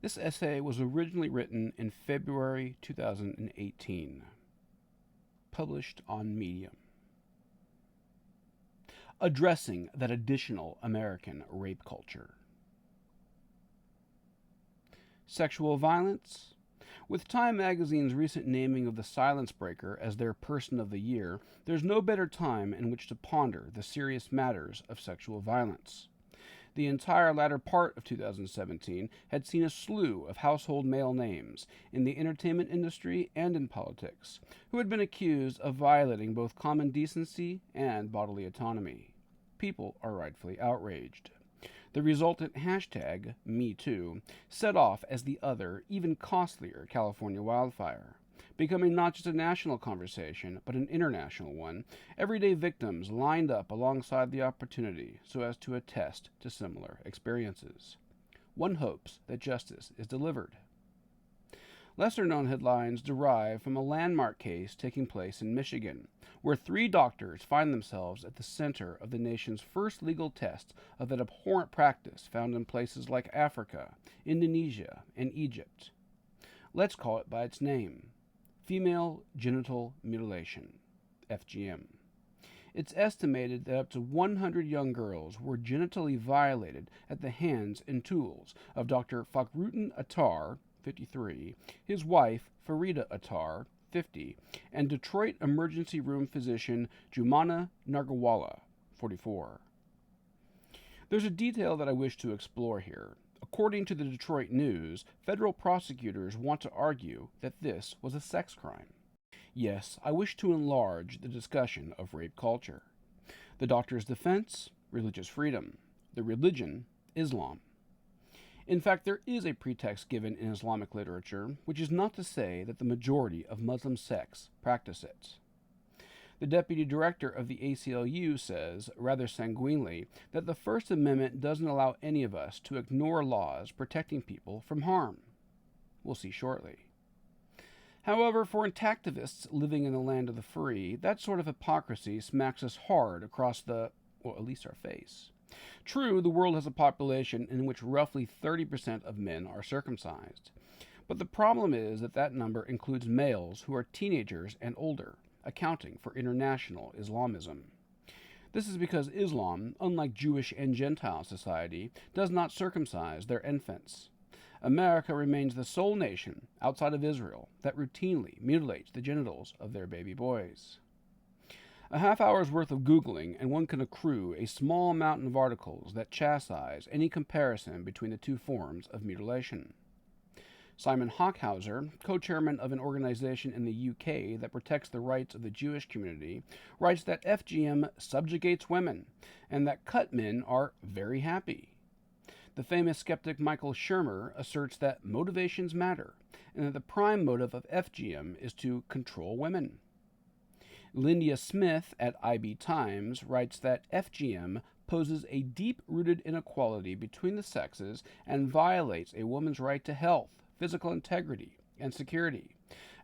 This essay was originally written in February 2018, published on Medium, addressing that additional American rape culture. Sexual violence? With Time magazine's recent naming of the Silence Breaker as their Person of the Year, there's no better time in which to ponder the serious matters of sexual violence. The entire latter part of 2017 had seen a slew of household male names, in the entertainment industry and in politics, who had been accused of violating both common decency and bodily autonomy. People are rightfully outraged. The resultant hashtag, #MeToo, set off as the other, even costlier California wildfire. Becoming not just a national conversation, but an international one, everyday victims lined up alongside the opportunity so as to attest to similar experiences. One hopes that justice is delivered. Lesser-known headlines derive from a landmark case taking place in Michigan, where 3 doctors find themselves at the center of the nation's first legal test of that abhorrent practice found in places like Africa, Indonesia, and Egypt. Let's call it by its name: female genital mutilation, FGM. It's estimated that up to 100 young girls were genitally violated at the hands and tools of Dr. Fakhruddin Attar, 53, his wife, Farida Attar, 50, and Detroit emergency room physician Jumana Nargawala, 44. There's a detail that I wish to explore here. According to the Detroit News, federal prosecutors want to argue that this was a sex crime. Yes, I wish to enlarge the discussion of rape culture. The doctor's defense? Religious freedom. The religion? Islam. In fact, there is a pretext given in Islamic literature, which is not to say that the majority of Muslim sects practice it. The deputy director of the ACLU says, rather sanguinely, that the First Amendment doesn't allow any of us to ignore laws protecting people from harm. We'll see shortly. However, for intactivists living in the land of the free, that sort of hypocrisy smacks us hard across at least our face. True, the world has a population in which roughly 30% of men are circumcised. But the problem is that that number includes males who are teenagers and older, accounting for international Islamism. This is because Islam, unlike Jewish and Gentile society, does not circumcise their infants. America remains the sole nation, outside of Israel, that routinely mutilates the genitals of their baby boys. A half hour's worth of Googling, and one can accrue a small mountain of articles that chastise any comparison between the two forms of mutilation. Simon Hockhauser, co-chairman of an organization in the UK that protects the rights of the Jewish community, writes that FGM subjugates women, and that cut men are very happy. The famous skeptic Michael Shermer asserts that motivations matter, and that the prime motive of FGM is to control women. Lyndia Smith at IB Times writes that FGM poses a deep-rooted inequality between the sexes and violates a woman's right to health, physical integrity, and security,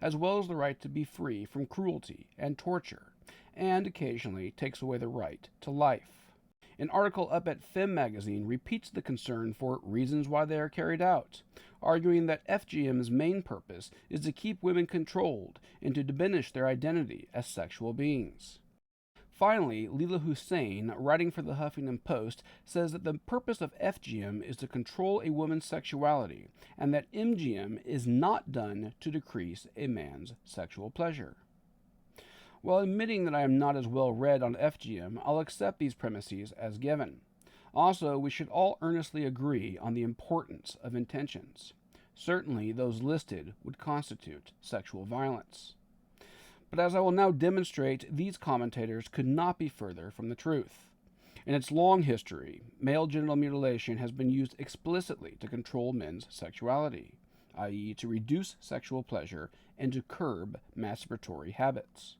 as well as the right to be free from cruelty and torture, and occasionally takes away the right to life. An article up at Femme magazine repeats the concern for reasons why they are carried out, arguing that FGM's main purpose is to keep women controlled and to diminish their identity as sexual beings. Finally, Leela Hussein, writing for the Huffington Post, says that the purpose of FGM is to control a woman's sexuality, and that MGM is not done to decrease a man's sexual pleasure. While admitting that I am not as well read on FGM, I'll accept these premises as given. Also, we should all earnestly agree on the importance of intentions. Certainly, those listed would constitute sexual violence. But as I will now demonstrate, these commentators could not be further from the truth. In its long history, male genital mutilation has been used explicitly to control men's sexuality, i.e., to reduce sexual pleasure and to curb masturbatory habits.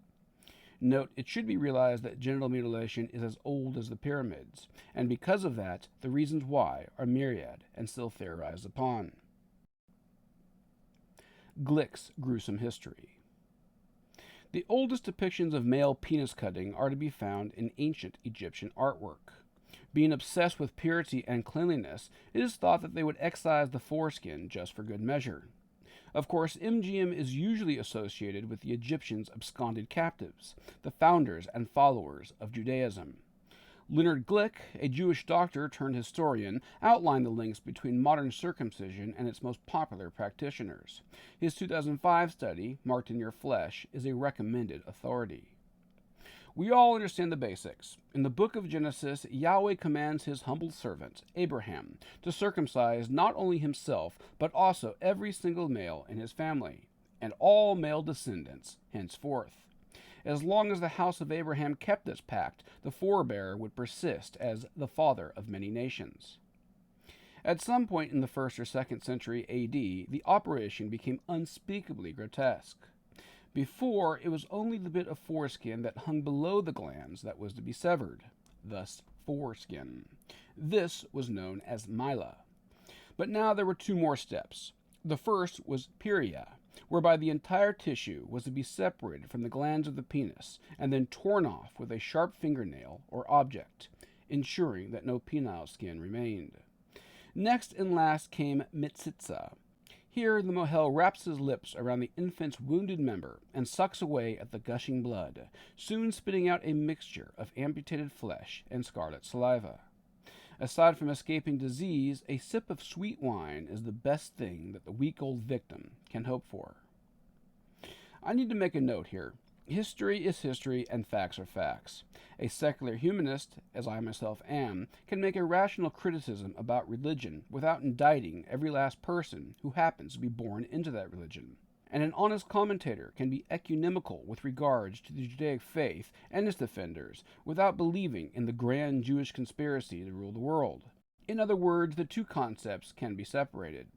Note, it should be realized that genital mutilation is as old as the pyramids, and because of that, the reasons why are myriad and still theorized upon. Glick's gruesome history. The oldest depictions of male penis cutting are to be found in ancient Egyptian artwork. Being obsessed with purity and cleanliness, it is thought that they would excise the foreskin just for good measure. Of course, MGM is usually associated with the Egyptians' absconded captives, the founders and followers of Judaism. Leonard Glick, a Jewish doctor turned historian, outlined the links between modern circumcision and its most popular practitioners. His 2005 study, Marked in Your Flesh, is a recommended authority. We all understand the basics. In the book of Genesis, Yahweh commands his humble servant, Abraham, to circumcise not only himself, but also every single male in his family, and all male descendants henceforth. As long as the house of Abraham kept this pact, the forebearer would persist as the father of many nations. At some point in the 1st or 2nd century AD, the operation became unspeakably grotesque. Before, it was only the bit of foreskin that hung below the glands that was to be severed, thus foreskin. This was known as mila. But now there were two more steps. The first was peria, whereby the entire tissue was to be separated from the glands of the penis and then torn off with a sharp fingernail or object, ensuring that no penile skin remained. Next and last came mitsitsa. Here, the mohel wraps his lips around the infant's wounded member and sucks away at the gushing blood, soon spitting out a mixture of amputated flesh and scarlet saliva. Aside from escaping disease, a sip of sweet wine is the best thing that the weak-old victim can hope for. I need to make a note here. History is history and facts are facts. A secular humanist, as I myself am, can make a rational criticism about religion without indicting every last person who happens to be born into that religion. And an honest commentator can be ecumenical with regards to the Judaic faith and its defenders without believing in the grand Jewish conspiracy to rule the world. In other words, the two concepts can be separated.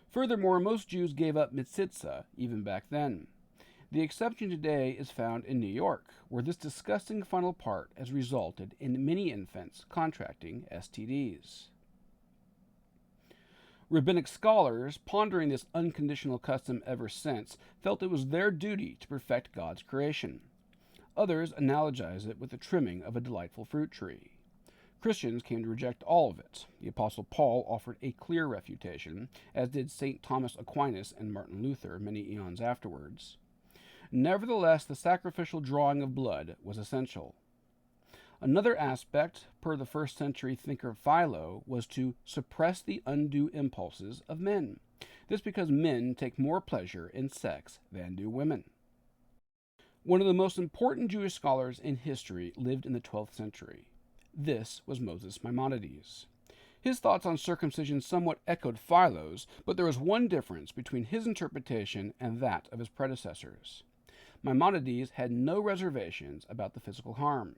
Furthermore, most Jews gave up mitzitza even back then. The exception today is found in New York, where this disgusting final part has resulted in many infants contracting STDs. Rabbinic scholars, pondering this unconditional custom ever since, felt it was their duty to perfect God's creation. Others analogize it with the trimming of a delightful fruit tree. Christians came to reject all of it. The Apostle Paul offered a clear refutation, as did St. Thomas Aquinas and Martin Luther many eons afterwards. Nevertheless, the sacrificial drawing of blood was essential. Another aspect, per the 1st century thinker Philo, was to suppress the undue impulses of men. This because men take more pleasure in sex than do women. One of the most important Jewish scholars in history lived in the 12th century. This was Moses Maimonides. His thoughts on circumcision somewhat echoed Philo's, but there was one difference between his interpretation and that of his predecessors. Maimonides had no reservations about the physical harm.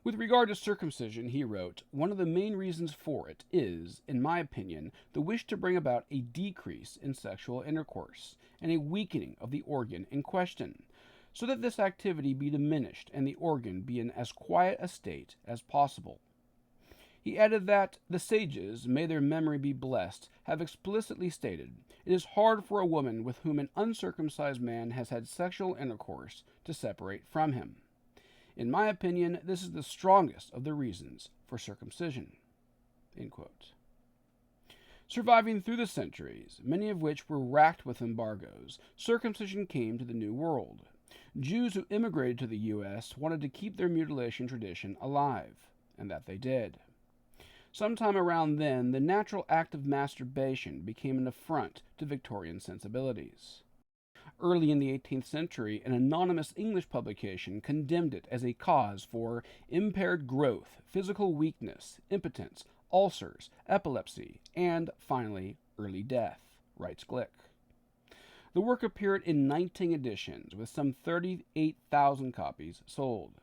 With regard to circumcision, he wrote, "One of the main reasons for it is, in my opinion, the wish to bring about a decrease in sexual intercourse and a weakening of the organ in question, so that this activity be diminished and the organ be in as quiet a state as possible." He added that the sages, may their memory be blessed, have explicitly stated, "It is hard for a woman with whom an uncircumcised man has had sexual intercourse to separate from him." In my opinion, this is the strongest of the reasons for circumcision. Surviving through the centuries, many of which were racked with embargoes, circumcision came to the New World. Jews who immigrated to the U.S. wanted to keep their mutilation tradition alive, and that they did. Sometime around then, the natural act of masturbation became an affront to Victorian sensibilities. Early in the 18th century, an anonymous English publication condemned it as a cause for impaired growth, physical weakness, impotence, ulcers, epilepsy, and, finally, early death, writes Glick. The work appeared in 19 editions, with some 38,000 copies sold.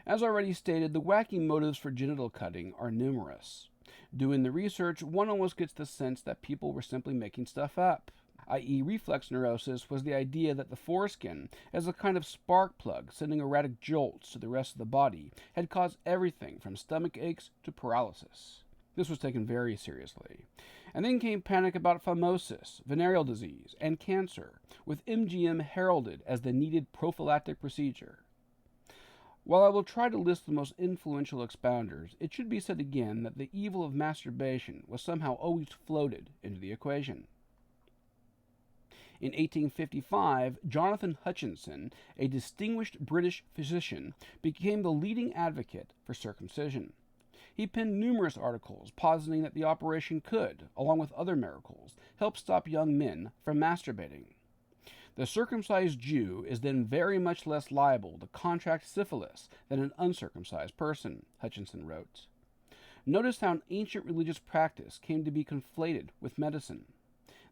As already stated, the wacky motives for genital cutting are numerous. Doing the research, one almost gets the sense that people were simply making stuff up, i.e. reflex neurosis was the idea that the foreskin, as a kind of spark plug sending erratic jolts to the rest of the body, had caused everything from stomach aches to paralysis. This was taken very seriously. And then came panic about phimosis, venereal disease, and cancer, with MGM heralded as the needed prophylactic procedure. While I will try to list the most influential expounders, it should be said again that the evil of masturbation was somehow always floated into the equation. In 1855, Jonathan Hutchinson, a distinguished British physician, became the leading advocate for circumcision. He penned numerous articles positing that the operation could, along with other miracles, help stop young men from masturbating. The circumcised Jew is then very much less liable to contract syphilis than an uncircumcised person, Hutchinson wrote. Notice how an ancient religious practice came to be conflated with medicine.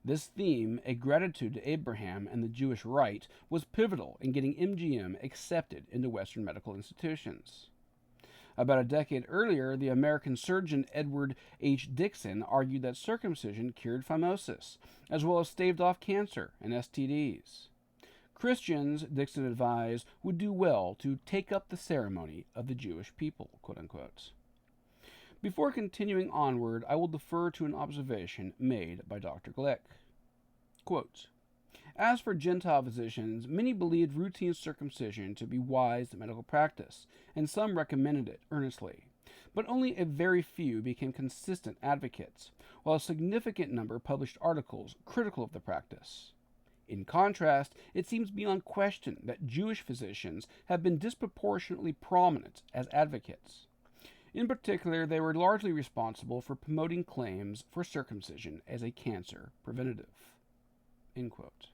This theme, a gratitude to Abraham and the Jewish rite, was pivotal in getting MGM accepted into Western medical institutions. About a decade earlier, the American surgeon Edward H. Dixon argued that circumcision cured phimosis, as well as staved off cancer and STDs. Christians, Dixon advised, would do well to take up the ceremony of the Jewish people, quote unquote. Before continuing onward, I will defer to an observation made by Dr. Glick. Quote, as for Gentile physicians, many believed routine circumcision to be wise medical practice, and some recommended it earnestly. But only a very few became consistent advocates, while a significant number published articles critical of the practice. In contrast, it seems beyond question that Jewish physicians have been disproportionately prominent as advocates. In particular, they were largely responsible for promoting claims for circumcision as a cancer preventative. End quote.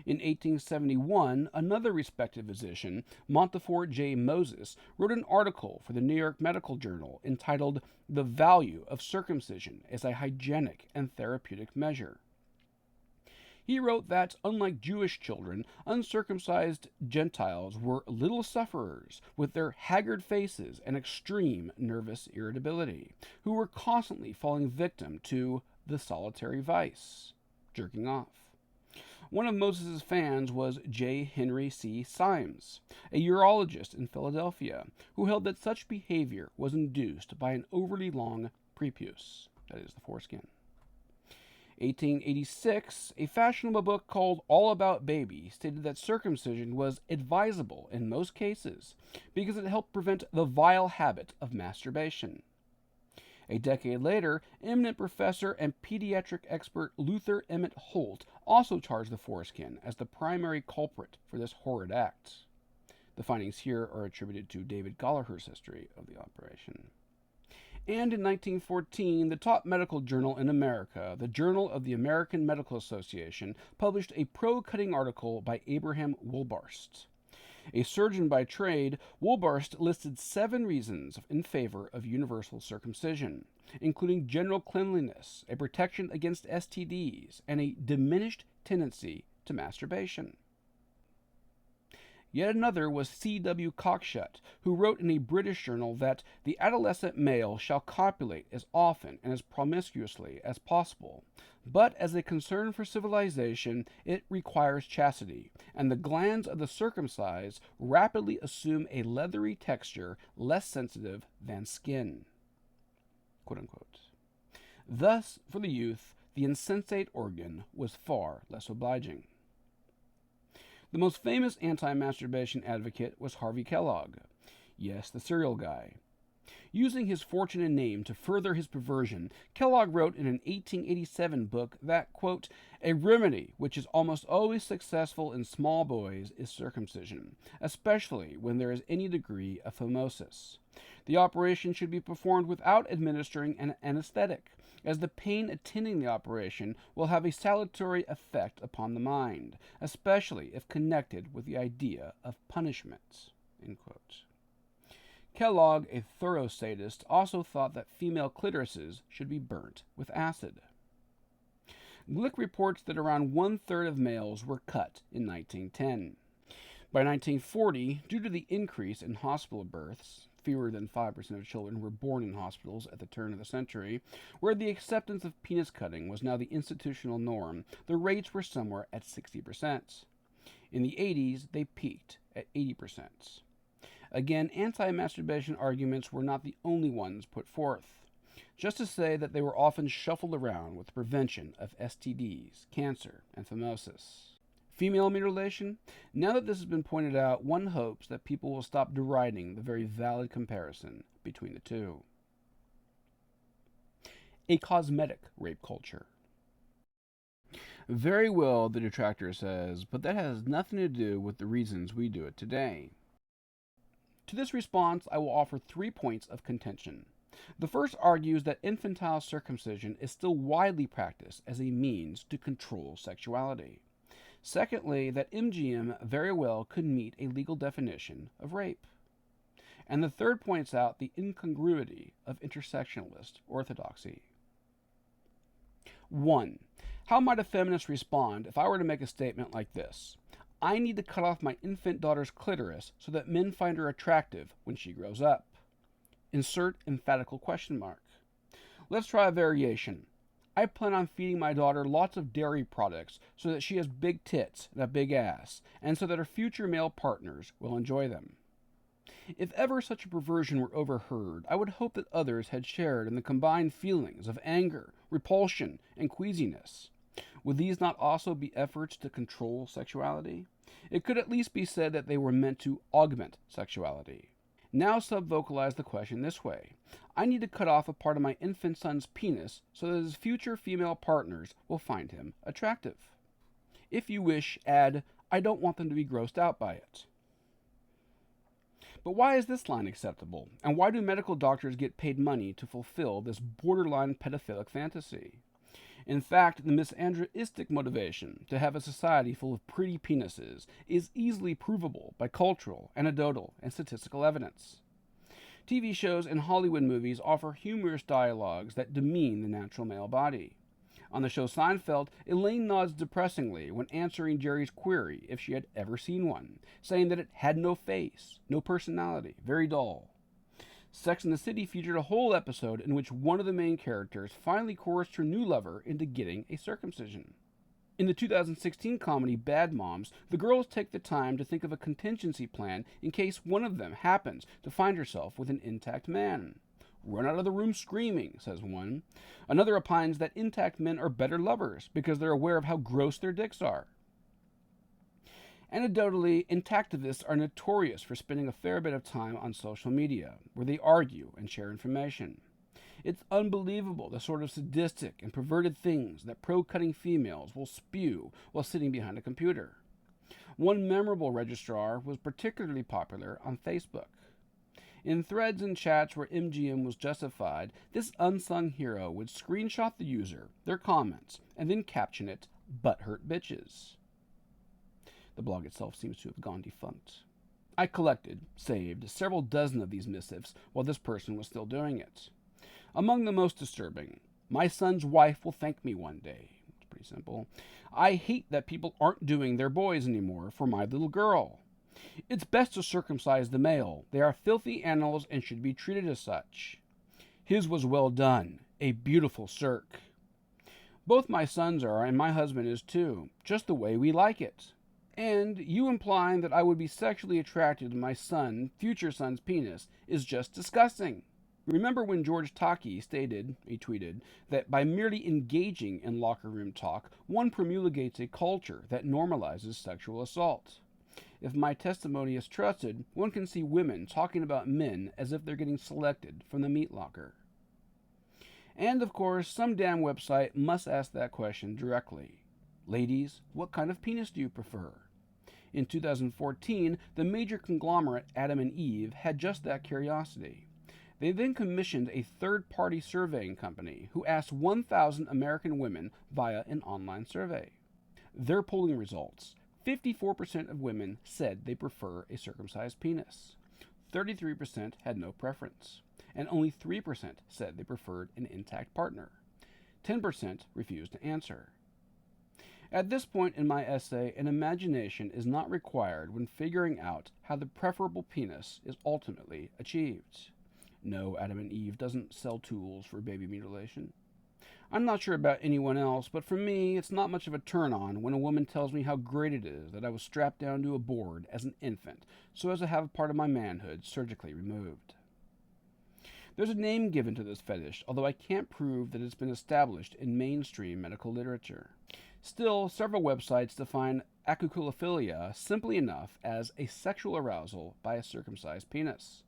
In 1871, another respected physician, Montefiore J. Moses, wrote an article for the New York Medical Journal entitled The Value of Circumcision as a Hygienic and Therapeutic Measure. He wrote that, unlike Jewish children, uncircumcised Gentiles were little sufferers with their haggard faces and extreme nervous irritability, who were constantly falling victim to the solitary vice, jerking off. One of Moses' fans was J. Henry C. Symes, a urologist in Philadelphia, who held that such behavior was induced by an overly long prepuce, that is, the foreskin. 1886, a fashionable book called All About Baby stated that circumcision was advisable in most cases because it helped prevent the vile habit of masturbation. A decade later, eminent professor and pediatric expert Luther Emmett Holt also charged the foreskin as the primary culprit for this horrid act. The findings here are attributed to David Gallagher's history of the operation. And in 1914, the top medical journal in America, the Journal of the American Medical Association, published a pro-cutting article by Abraham Wohlbarst. A surgeon by trade, Wohlbarst listed 7 reasons in favor of universal circumcision, including general cleanliness, a protection against STDs, and a diminished tendency to masturbation. Yet another was C.W. Cockshut, who wrote in a British journal that the adolescent male shall copulate as often and as promiscuously as possible, but as a concern for civilization, it requires chastity, and the glands of the circumcised rapidly assume a leathery texture less sensitive than skin. Quote unquote. Thus, for the youth, the insensate organ was far less obliging. The most famous anti-masturbation advocate was Harvey Kellogg. Yes, the cereal guy. Using his fortune and name to further his perversion, Kellogg wrote in an 1887 book that, quote, a remedy which is almost always successful in small boys is circumcision, especially when there is any degree of phimosis. The operation should be performed without administering an anesthetic, as the pain attending the operation will have a salutary effect upon the mind, especially if connected with the idea of punishment. End quote. Kellogg, a thorough sadist, also thought that female clitorises should be burnt with acid. Glick reports that around 1/3 of males were cut in 1910. By 1940, due to the increase in hospital births, fewer than 5% of children were born in hospitals at the turn of the century, where the acceptance of penis cutting was now the institutional norm, the rates were somewhere at 60%. In the 80s, they peaked at 80%. Again, anti-masturbation arguments were not the only ones put forth. Just to say that they were often shuffled around with the prevention of STDs, cancer, and phimosis. Female mutilation? Now that this has been pointed out, one hopes that people will stop deriding the very valid comparison between the two. A cosmetic rape culture. Very well, the detractor says, but that has nothing to do with the reasons we do it today. To this response, I will offer 3 points of contention. The first argues that infantile circumcision is still widely practiced as a means to control sexuality. Secondly, that MGM very well could meet a legal definition of rape. And the third points out the incongruity of intersectionalist orthodoxy. 1. How might a feminist respond if I were to make a statement like this? I need to cut off my infant daughter's clitoris so that men find her attractive when she grows up. Insert emphatical question mark. Let's try a variation. I plan on feeding my daughter lots of dairy products so that she has big tits and a big ass, and so that her future male partners will enjoy them. If ever such a perversion were overheard, I would hope that others had shared in the combined feelings of anger, repulsion, and queasiness. Would these not also be efforts to control sexuality? It could at least be said that they were meant to augment sexuality. Now sub-vocalize the question this way. I need to cut off a part of my infant son's penis so that his future female partners will find him attractive. If you wish, add, I don't want them to be grossed out by it. But why is this line acceptable? And why do medical doctors get paid money to fulfill this borderline pedophilic fantasy? In fact, the misandristic motivation to have a society full of pretty penises is easily provable by cultural, anecdotal, and statistical evidence. TV shows and Hollywood movies offer humorous dialogues that demean the natural male body. On the show Seinfeld, Elaine nods depressingly when answering Jerry's query if she had ever seen one, saying that it had no face, no personality, very dull. Sex and the City featured a whole episode in which one of the main characters finally coerced her new lover into getting a circumcision. In the 2016 comedy Bad Moms, the girls take the time to think of a contingency plan in case one of them happens to find herself with an intact man. Run out of the room screaming, says one. Another opines that intact men are better lovers because they're aware of how gross their dicks are. Anecdotally, intactivists are notorious for spending a fair bit of time on social media, where they argue and share information. It's unbelievable the sort of sadistic and perverted things that pro-cutting females will spew while sitting behind a computer. One memorable registrar was particularly popular on Facebook. In threads and chats where MGM was justified, this unsung hero would screenshot the user, their comments, and then caption it, "Butthurt bitches." The blog itself seems to have gone defunct. I saved several dozen of these missives while this person was still doing it. Among the most disturbing, my son's wife will thank me one day. It's pretty simple. I hate that people aren't doing their boys anymore for my little girl. It's best to circumcise the male. They are filthy animals and should be treated as such. His was well done. A beautiful circ. Both my sons are, and my husband is too. Just the way we like it. And you implying that I would be sexually attracted to my future son's penis is just disgusting. Remember when George Takei tweeted, that by merely engaging in locker room talk, one promulgates a culture that normalizes sexual assault. If my testimony is trusted, one can see women talking about men as if they're getting selected from the meat locker. And of course, some damn website must ask that question directly. Ladies, what kind of penis do you prefer? In 2014, the major conglomerate Adam and Eve had just that curiosity. They then commissioned a third-party surveying company who asked 1,000 American women via an online survey. Their polling results: 54% of women said they prefer a circumcised penis. 33% had no preference. And only 3% said they preferred an intact partner. 10% refused to answer. At this point in my essay, an imagination is not required when figuring out how the preferable penis is ultimately achieved. No, Adam and Eve doesn't sell tools for baby mutilation. I'm not sure about anyone else, but for me, it's not much of a turn-on when a woman tells me how great it is that I was strapped down to a board as an infant so as to have a part of my manhood surgically removed. There's a name given to this fetish, although I can't prove that it's been established in mainstream medical literature. Still, several websites define acuculophilia simply enough as a sexual arousal by a circumcised penis.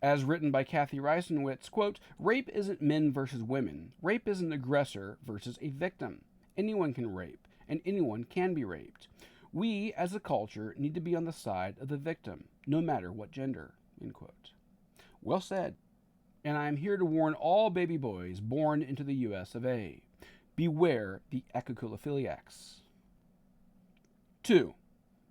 As written by Kathy Reisenwitz, quote, "Rape isn't men versus women. Rape is an aggressor versus a victim. Anyone can rape, and anyone can be raped. We, as a culture, need to be on the side of the victim, no matter what gender," end quote. Well said. And I am here to warn all baby boys born into the US of A. Beware the acuculophiliacs. 2.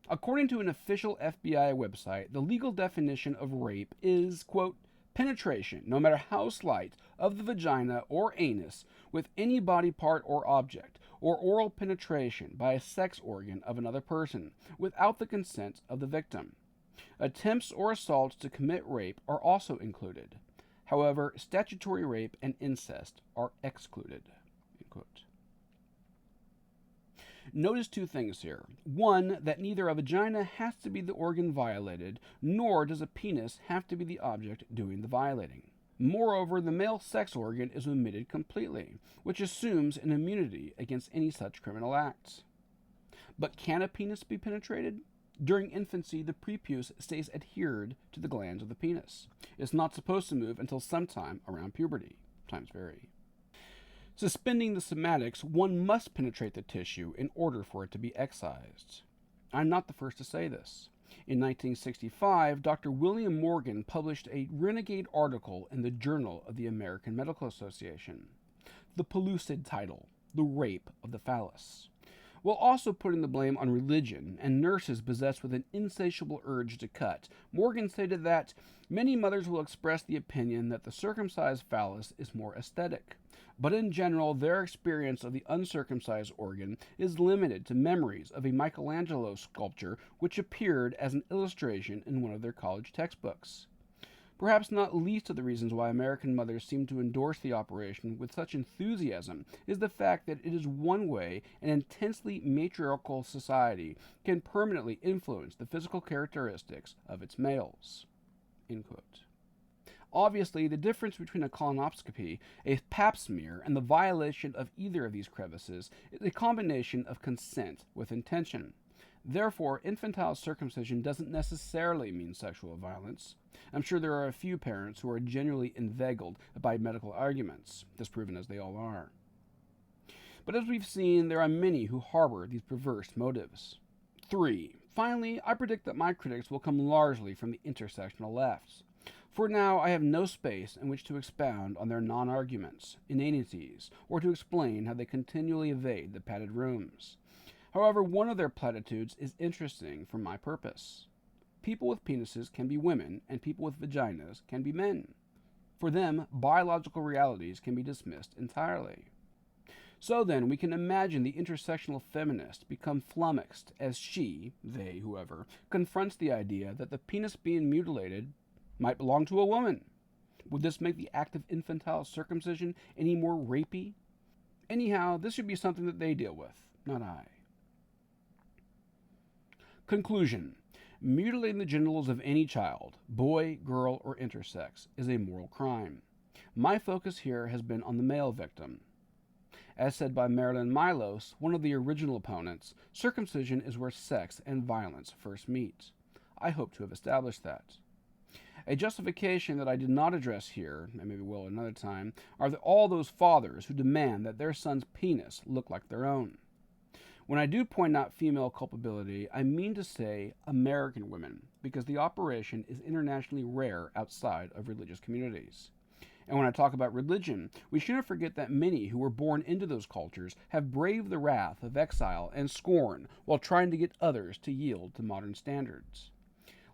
According to an official FBI website, the legal definition of rape is, quote, penetration, no matter how slight, of the vagina or anus with any body part or object, or oral penetration by a sex organ of another person, without the consent of the victim. Attempts or assaults to commit rape are also included. However, statutory rape and incest are excluded. End quote. Notice two things here. One, that neither a vagina has to be the organ violated, nor does a penis have to be the object doing the violating. Moreover, the male sex organ is omitted completely, which assumes an immunity against any such criminal acts. But can a penis be penetrated? During infancy, the prepuce stays adhered to the glands of the penis. It's not supposed to move until sometime around puberty. Times vary. Suspending the somatics, one must penetrate the tissue in order for it to be excised. I'm not the first to say this. In 1965, Dr. William Morgan published a renegade article in the Journal of the American Medical Association. The pellucid title, "The Rape of the Phallus." While also putting the blame on religion and nurses possessed with an insatiable urge to cut, Morgan stated that many mothers will express the opinion that the circumcised phallus is more aesthetic, but in general their experience of the uncircumcised organ is limited to memories of a Michelangelo sculpture which appeared as an illustration in one of their college textbooks. Perhaps not least of the reasons why American mothers seem to endorse the operation with such enthusiasm is the fact that it is one way an intensely matriarchal society can permanently influence the physical characteristics of its males. End quote. Obviously, the difference between a colonoscopy, a pap smear, and the violation of either of these crevices is a combination of consent with intention. Therefore, infantile circumcision doesn't necessarily mean sexual violence. I'm sure there are a few parents who are genuinely inveigled by medical arguments, disproven as they all are. But as we've seen, there are many who harbor these perverse motives. 3. Finally, I predict that my critics will come largely from the intersectional left. For now, I have no space in which to expound on their non-arguments, inanities, or to explain how they continually evade the padded rooms. However, one of their platitudes is interesting for my purpose. People with penises can be women, and people with vaginas can be men. For them, biological realities can be dismissed entirely. So then, we can imagine the intersectional feminist become flummoxed as she, they, whoever, confronts the idea that the penis being mutilated might belong to a woman. Would this make the act of infantile circumcision any more rapey? Anyhow, this should be something that they deal with, not I. Conclusion. Mutilating the genitals of any child, boy, girl, or intersex, is a moral crime. My focus here has been on the male victim. As said by Marilyn Milos, one of the original opponents, circumcision is where sex and violence first meet. I hope to have established that. A justification that I did not address here, and maybe will another time, are all those fathers who demand that their son's penis look like their own. When I do point out female culpability, I mean to say American women, because the operation is internationally rare outside of religious communities. And when I talk about religion, we shouldn't forget that many who were born into those cultures have braved the wrath of exile and scorn while trying to get others to yield to modern standards.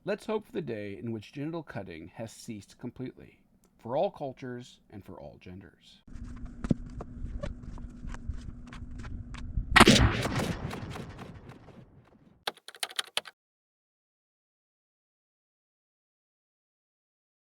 Let's hope for the day in which genital cutting has ceased completely, for all cultures and for all genders.